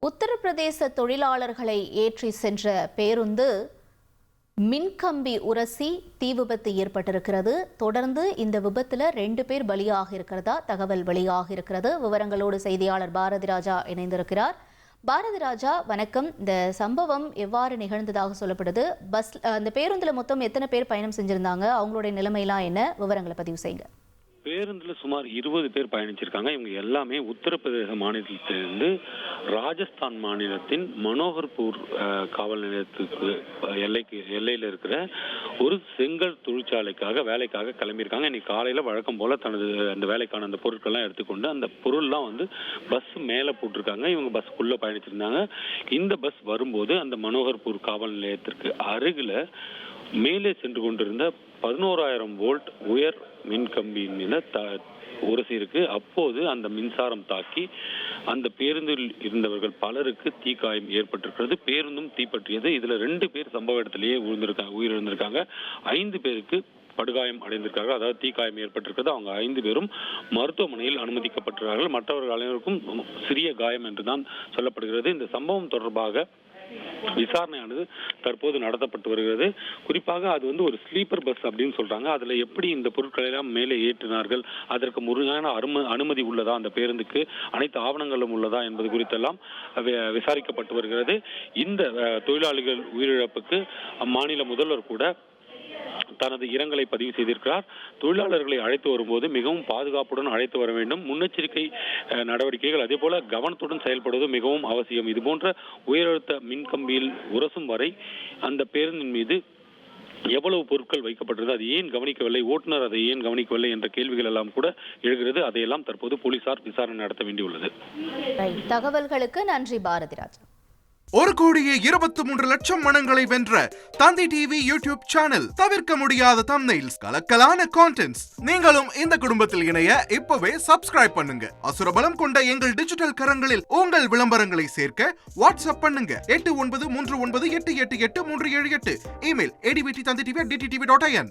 உத்தரப்பிரதேச தொழிலாளர்களை ஏற்றி சென்ற பேருந்து மின்கம்பி உரசி தீ விபத்து ஏற்பட்டிருக்கிறது. தொடர்ந்து இந்த விபத்துல 2 பேர் பலியாக இருக்கிறதா தகவல் வெளியாக இருக்கிறது. விவரங்களோடு செய்தியாளர் பாரதி ராஜா இணைந்திருக்கிறார். பாரதி ராஜா, வணக்கம். இந்த சம்பவம் எவ்வாறு நிகழ்ந்ததாக சொல்லப்படுது? அந்த பேருந்துல மொத்தம் எத்தனை பேர் பயணம் செஞ்சிருந்தாங்க? அவங்களுடைய நிலைமையெல்லாம் என்ன? விவரங்களை பதிவு செய்யுங்க. பேருந்துல சுமார் 20 பேர் பயணிச்சிருக்காங்க. இவங்க எல்லாமே உத்தரப்பிரதேச மாநிலத்திலிருந்து ராஜஸ்தான் மாநிலத்தின் மனோகர்பூர் காவல் நிலையத்துக்கு எல்லையில இருக்கிற ஒரு செங்கல் தொழிற்சாலைக்காக வேலைக்காக கிளம்பியிருக்காங்க. இன்னைக்கு காலையில வழக்கம் போல தனது அந்த வேலைக்கான அந்த பொருட்கள்லாம் எடுத்துக்கொண்டு அந்த பொருள்லாம் பஸ் மேல போட்டிருக்காங்க. இவங்க பஸ்க்குள்ள பயணிச்சிருந்தாங்க. இந்த பஸ் வரும்போது அந்த மனோகர்பூர் காவல் நிலையத்திற்கு அருகில மேலே சென்று கொண்டிருந்த 11,000 வோல்ட் உயர் மின்கம்பியின் மீது உரசி இருக்கு. அப்போது அந்த மின்சாரம் தாக்கி அந்த பேருந்தில் இருந்தவர்கள் பலருக்கு தீக்காயம் ஏற்பட்டிருக்கிறது. பேருந்தும் தீப்பற்றியது. இதுல 2 பேர் சம்பவ இடத்திலேயே உயிரிழந்திருக்காங்க. 5 பேருக்கு படுகாயம் அடைந்திருக்கார்கள். அதாவது தீக்காயம் ஏற்பட்டிருக்கிறது. அவங்க 5 பேரும் மருத்துவமனையில் அனுமதிக்கப்பட்டிருக்கிறார்கள். மற்றவர்கள் அனைவருக்கும் சிறிய காயம் என்றுதான் சொல்லப்படுகிறது. இந்த சம்பவம் தொடர்பாக விசாரணையானது தற்போது நடத்தப்பட்டு வருகிறது. குறிப்பாக அது ஒரு ஸ்லீப்பர் பஸ் அப்படின்னு சொல்றாங்க. அதுல எப்படி இந்த பொருட்களை எல்லாம் மேலே ஏற்றினார்கள், அதற்கு முறையான அனுமதி உள்ளதா, அந்த பேருந்துக்கு அனைத்து ஆவணங்களும் உள்ளதா என்பது குறித்தெல்லாம் விசாரிக்கப்பட்டு வருகிறது. இந்த தொழிலாளிகள் உயிரிழப்புக்கு அம்மாநில முதல்வர் கூட தனது இரங்கலை பதிவு செய்திருக்கிறார். தொழிலாளர்களை அழைத்து வரும்போது மிகவும் பாதுகாப்புடன் அழைத்து வர வேண்டும். முன்னெச்சரிக்கை நடவடிக்கைகள் அதே போல கவனத்துடன் செயல்படுவது மிகவும் அவசியம். இது போன்ற உயரழுத்த மின்கம்பியில் உரசும் வரை அந்த பேருந்தின் மீது எவ்வளவு பொருட்கள் வைக்கப்பட்டது, அது ஏன் கவனிக்கவில்லை, ஓட்டுநர் அதை ஏன் கவனிக்கவில்லை என்ற கேள்விகள் எல்லாம் கூட எழுகிறது. அதையெல்லாம் தற்போது போலீசார் விசாரணை நடத்த வேண்டியுள்ளது. தகவல்களுக்கு நன்றி பாரதிராஜ். 1,23,00,000 மனங்களை வென்ற தந்தி டிவி யூடியூப் சேனல். தவிர்க்க முடியாத தம்ப்நெயில்ஸ், கலக்கலான கான்டென்ட்ஸ். நீங்களும் இந்த குடும்பத்தில் இணைய இப்பவே சப்ஸ்கிரைப் பண்ணுங்க. அசுரபலம் கொண்ட எங்கள் டிஜிட்டல் கரங்களில் உங்கள் விளம்பரங்களை சேர்க்க வாட்ஸ்அப் பண்ணுங்க. 8939888378. Email advtthanditv@dttv.in.